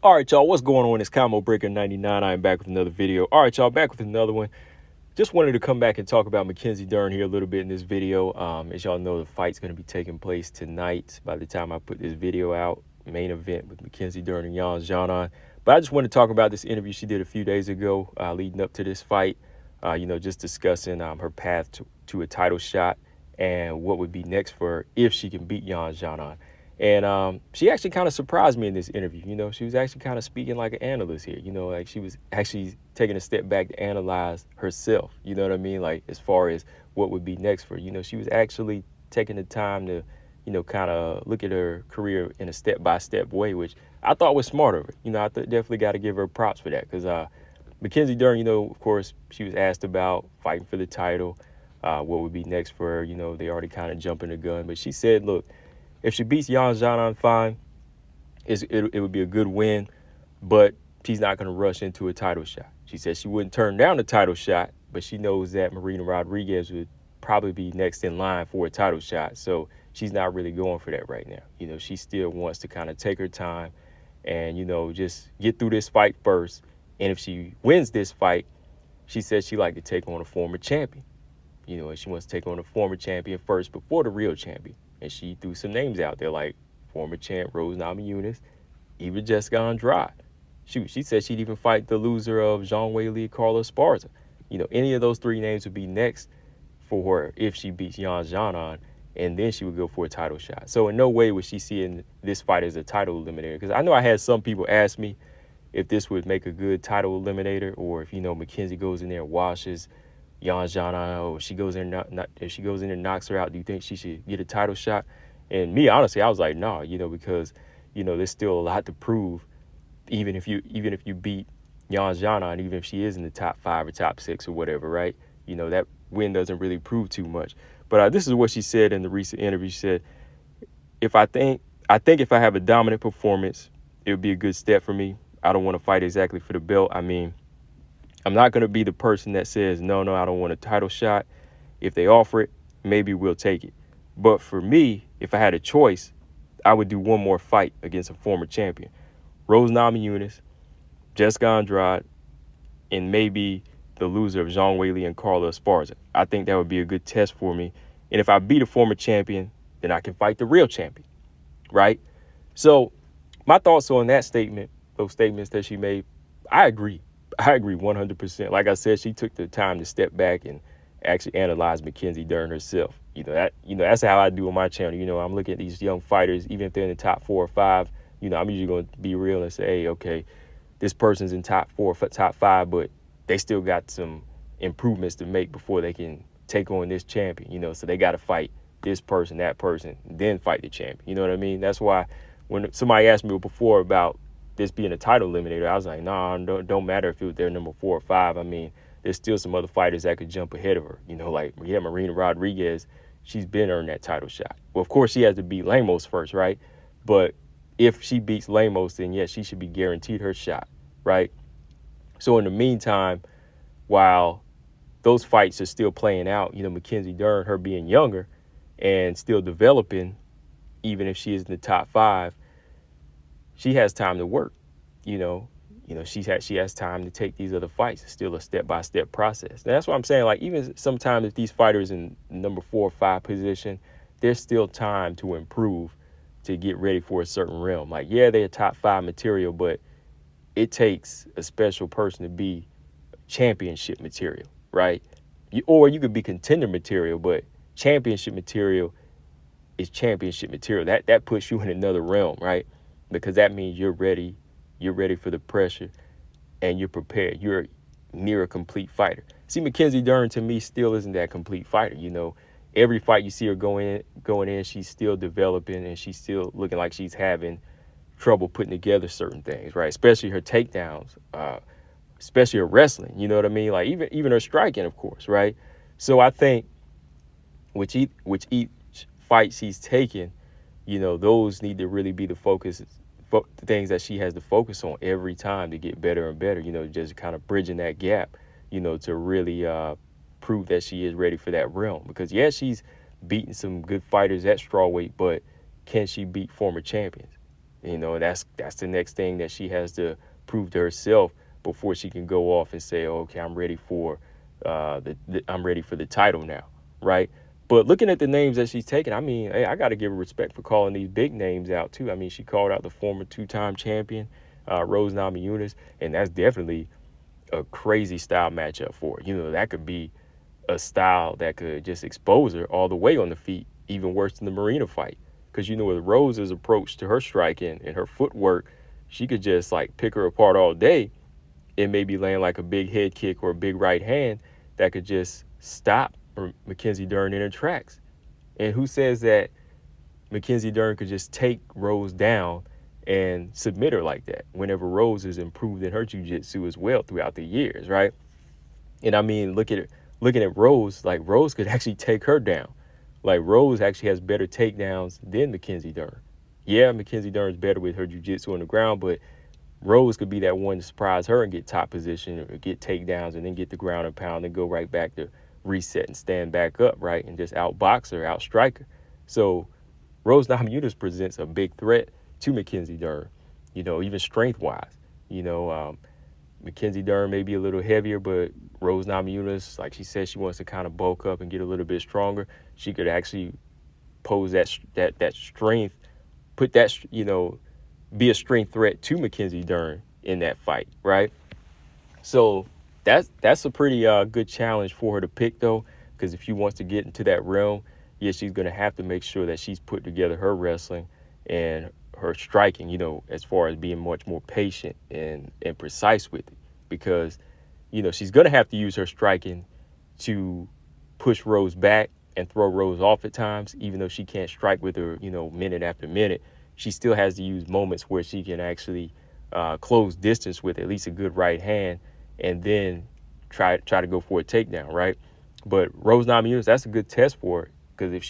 All right, y'all, what's going on? It's Combo Breaker 99. I am back with another video. All right, y'all, back with another one. Just wanted to come back and talk about Mackenzie Dern here a little bit in this video. As y'all know, the fight's going to be taking place tonight by the time I put this video out. Main event with Mackenzie Dern and Namajunas. But I just want to talk about this interview she did a few days ago leading up to this fight. Just discussing her path to a title shot and what would be next for her if she can beat Namajunas. And she actually kind of surprised me in this interview. She was actually kind of speaking like an analyst here. Like she was actually taking a step back to analyze herself. You know what I mean? Like as far as what would be next for her. She was actually taking the time to, kind of look at her career in a step-by-step way, which I thought was smart of her. I definitely got to give her props for that because Mackenzie Dern, of course, she was asked about fighting for the title, what would be next for her. They already kind of jumping the gun. But she said, look, if she beats Namajunas, fine. It would be a good win, but she's not going to rush into a title shot. She said she wouldn't turn down a title shot, but she knows that Marina Rodriguez would probably be next in line for a title shot. So she's not really going for that right now. She still wants to kind of take her time and, just get through this fight first. And if she wins this fight, she says she'd like to take on a former champion. And she wants to take on a former champion first before the real champion. And she threw some names out there like former champ Rose Namajunas, even Jessica Andrade. She said she'd even fight the loser of Zhang Weili, Carlos Esparza. Any of those three names would be next for her if she beats Namajunas, and then she would go for a title shot. So in no way was she seeing this fight as a title eliminator. Because I know I had some people ask me if this would make a good title eliminator, or if Mackenzie goes in there and washes Namajunas, or if she goes in and knocks her out, do you think she should get a title shot? And me, honestly, I was like, no, because there's still a lot to prove, even if you beat Namajunas, and even if she is in the top 5 or top 6 or whatever, right? That win doesn't really prove too much. But this is what she said in the recent interview. She said, I think if I have a dominant performance, it would be a good step for me. I don't want to fight exactly for the belt. I mean, I'm not going to be the person that says, no, I don't want a title shot. If they offer it, maybe we'll take it. But for me, if I had a choice, I would do one more fight against a former champion. Rose Namajunas, Jessica Andrade, and maybe the loser of Zhang Weili and Carlos Esparza. I think that would be a good test for me. And if I beat a former champion, then I can fight the real champion, right? So my thoughts on that statement, those statements that she made, I agree 100%. Like I said, she took the time to step back and actually analyze Mackenzie Dern herself. That's how I do on my channel. I'm looking at these young fighters, even if they're in the top 4 or 5, I'm usually going to be real and say, hey, okay, this person's in top 4 or top 5, but they still got some improvements to make before they can take on this champion, so they got to fight this person, that person, then fight the champion. You know what I mean? That's why when somebody asked me before about this being a title eliminator, I was like, nah, don't matter if they're number 4 or 5. I mean, there's still some other fighters that could jump ahead of her. Like Marina Rodriguez, she's been earned that title shot. Well, of course, she has to beat Lemos first, right? But if she beats Lemos, then yes, she should be guaranteed her shot, right? So in the meantime, while those fights are still playing out, Mackenzie Dern, her being younger and still developing, even if she is in the top 5, she has time to work. She has time to take these other fights. It's still a step-by-step process. And that's what I'm saying. Like, even sometimes if these fighters in number 4 or 5 position, there's still time to improve to get ready for a certain realm. Like, yeah, they're top 5 material, but it takes a special person to be championship material, right? Or you could be contender material, but championship material is championship material. That puts you in another realm, right? Because that means you're ready for the pressure and you're prepared. You're near a complete fighter. See, Mackenzie Dern to me still isn't that complete fighter. Every fight you see her going in, she's still developing and she's still looking like she's having trouble putting together certain things, right? Especially her takedowns, especially her wrestling. You know what I mean? Like even her striking, of course, right? So I think which each fight she's taken, those need to really be the focus, the things that she has to focus on every time to get better and better, just kind of bridging that gap, to really prove that she is ready for that realm. Because, yeah, she's beaten some good fighters at strawweight, but can she beat former champions? That's the next thing that she has to prove to herself before she can go off and say, oh, okay, I'm ready for I'm ready for the title now, right? But looking at the names that she's taken, I mean, hey, I got to give her respect for calling these big names out too. I mean, she called out the former two-time champion, Rose Namajunas, and that's definitely a crazy style matchup for her. That could be a style that could just expose her all the way on the feet, even worse than the Marina fight. Because with Rose's approach to her striking and her footwork, she could just like pick her apart all day and maybe land like a big head kick or a big right hand that could just stop Mackenzie Dern in her tracks. And who says that Mackenzie Dern could just take Rose down and submit her like that whenever Rose has improved in her jiu-jitsu as well throughout the years, right? And I mean, looking at Rose, like Rose could actually take her down. Like Rose actually has better takedowns than Mackenzie Dern. Yeah, Mackenzie Dern's better with her jiu-jitsu on the ground, but Rose could be that one to surprise her and get top position or get takedowns and then get the ground and pound and go right back to reset and stand back up, right? And just outbox her, outstrike her. So Rose Namajunas presents a big threat to Mackenzie Dern, even strength-wise. Mackenzie Dern may be a little heavier, but Rose Namajunas, like she said, she wants to kind of bulk up and get a little bit stronger. She could actually pose that strength, put that, be a strength threat to Mackenzie Dern in that fight, right? So that's a pretty good challenge for her to pick, though, because if she wants to get into that realm, yeah, she's going to have to make sure that she's put together her wrestling and her striking, as far as being much more patient and precise with it, because, she's going to have to use her striking to push Rose back and throw Rose off at times, even though she can't strike with her, minute after minute. She still has to use moments where she can actually close distance with at least a good right hand and then try to go for a takedown, right? But Rose Namajunas, that's a good test for her, because if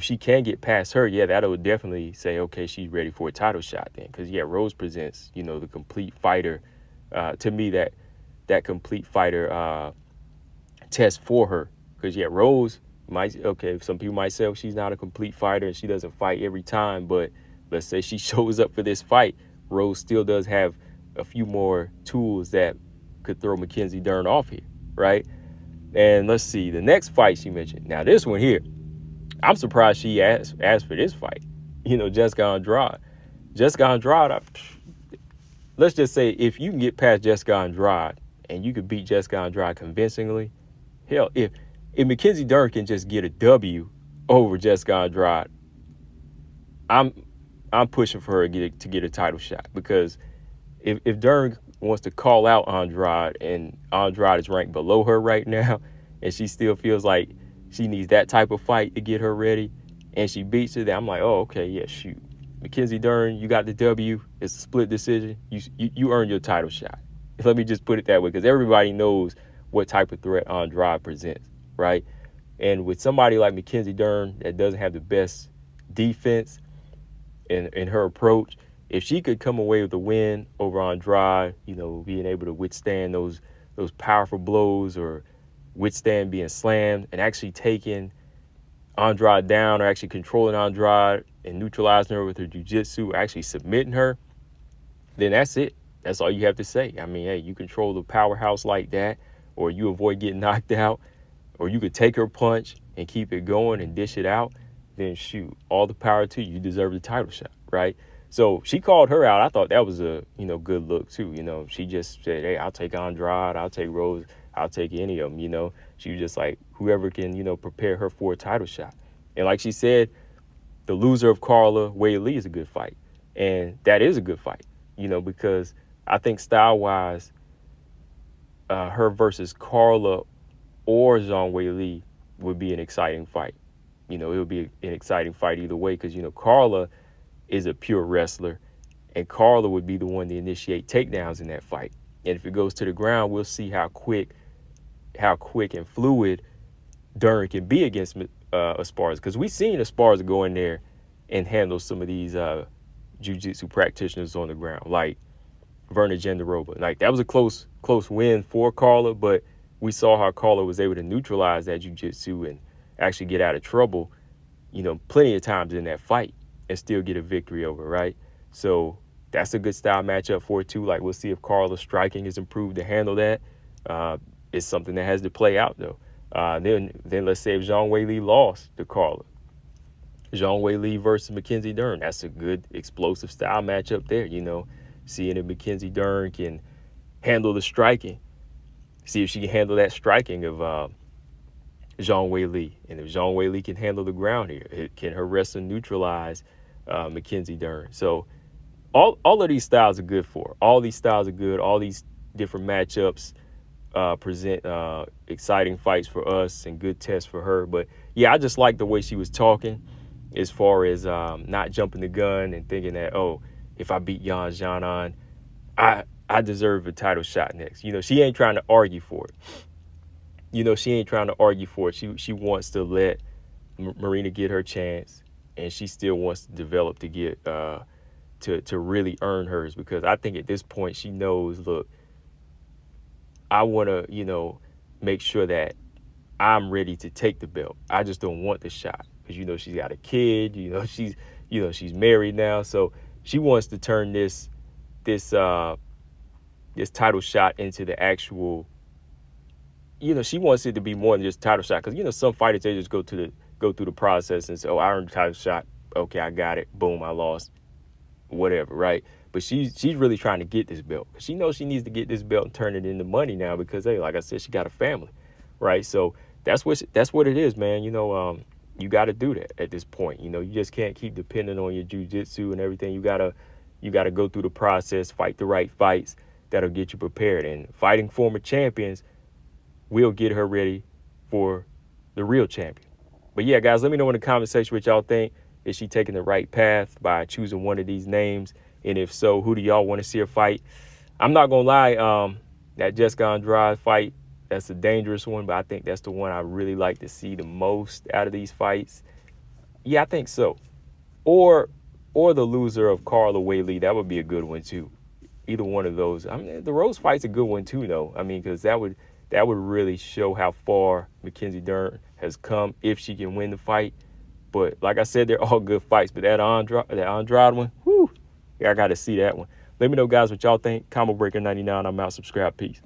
she can get past her, yeah, that'll definitely say, okay, she's ready for a title shot then. Because, yeah, Rose presents, the complete fighter. To me, that complete fighter test for her. Because, yeah, Rose some people might say, oh, she's not a complete fighter and she doesn't fight every time. But let's say she shows up for this fight, Rose still does have a few more tools that could throw Mackenzie Dern off here, right? And let's see, the next fight she mentioned. Now, this one here, I'm surprised she asked for this fight. Jessica Andrade. Jessica Andrade, let's just say if you can get past Jessica Andrade and you could beat Jessica Andrade convincingly, hell, if Mackenzie Dern can just get a W over Jessica Andrade, I'm pushing for her to get a title shot, because if Dern wants to call out Andrade and Andrade is ranked below her right now and she still feels like she needs that type of fight to get her ready and she beats her, then I'm like, oh, okay, yeah, shoot. Mackenzie Dern, you got the W. It's a split decision. You earned your title shot. Let me just put it that way, because everybody knows what type of threat Andrade presents, right? And with somebody like Mackenzie Dern that doesn't have the best defense in her approach, if she could come away with a win over Andrade, being able to withstand those powerful blows or withstand being slammed and actually taking Andrade down, or actually controlling Andrade and neutralizing her with her jiu-jitsu, actually submitting her, then that's it. That's all you have to say. I mean, hey, you control the powerhouse like that, or you avoid getting knocked out, or you could take her punch and keep it going and dish it out, then shoot, all the power to you. You deserve the title shot, right? So she called her out. I thought that was a, good look too. She just said, hey, I'll take Andrade, I'll take Rose, I'll take any of them, She was just like, whoever can, prepare her for a title shot. And like she said, the loser of Carla Wei-Lee is a good fight. And that is a good fight, because I think style-wise, her versus Carla or Zhang Wei-Lee would be an exciting fight. It would be an exciting fight either way, because, Carla is a pure wrestler, and Carla would be the one to initiate takedowns in that fight. And if it goes to the ground, we'll see how quick and fluid Dern can be against Esparza, because we've seen Esparza go in there and handle some of these jiu-jitsu practitioners on the ground, like Verna Jandiroba. Like, that was a close win for Carla, but we saw how Carla was able to neutralize that jiu-jitsu and actually get out of trouble, plenty of times in that fight and still get a victory over, right? So that's a good style matchup for it too. Like, we'll see if Carla's striking is improved to handle that. It's something that has to play out though. Then let's say if Zhang Weili lost to Carla. Zhang Weili versus Mackenzie Dern. That's a good explosive style matchup there, seeing if Mackenzie Dern can handle the striking. See if she can handle that striking of Zhang Weili. And if Zhang Weili can handle the ground here, can her wrestling neutralize Mackenzie Dern? So all of these styles are good for her. All these styles are good. All these different matchups present exciting fights for us and good tests for her. But yeah, I just like the way she was talking as far as not jumping the gun and thinking that, oh, if I beat Yan Xiaonan, I deserve a title shot next. She ain't trying to argue for it. She ain't trying to argue for it. She wants to let Marina get her chance, and she still wants to develop to get to really earn hers, because I think at this point she knows, look, I want to, make sure that I'm ready to take the belt. I just don't want the shot because, she's got a kid, she's married now. So she wants to turn this title shot into the actual, she wants it to be more than just title shot. Because, some fighters, they just go through the process and say, oh, I earned the title shot. Okay, I got it. Boom, I lost. Whatever, right? But she's really trying to get this belt because she knows she needs to get this belt and turn it into money now because, hey, like I said, she got a family, right? So that's what it is, man. You got to do that at this point. You just can't keep depending on your jiu-jitsu and everything. You gotta go through the process, fight the right fights that'll get you prepared. And fighting former champions will get her ready for the real champion. But yeah, guys, let me know in the comment section what y'all think. Is she taking the right path by choosing one of these names? And if so, who do y'all want to see her fight? I'm not going to lie, that Jessica Andrade fight, that's a dangerous one, but I think that's the one I really like to see the most out of these fights. Yeah, I think so. Or the loser of Carla Weili, that would be a good one too. Either one of those. I mean, the Rose fight's a good one too, though. I mean, because that would really show how far Mackenzie Dern has come if she can win the fight. But like I said, they're all good fights. But that Andrade one, whew, yeah, I got to see that one. Let me know, guys, what y'all think. Combo Breaker 99. I'm out. Subscribe. Peace.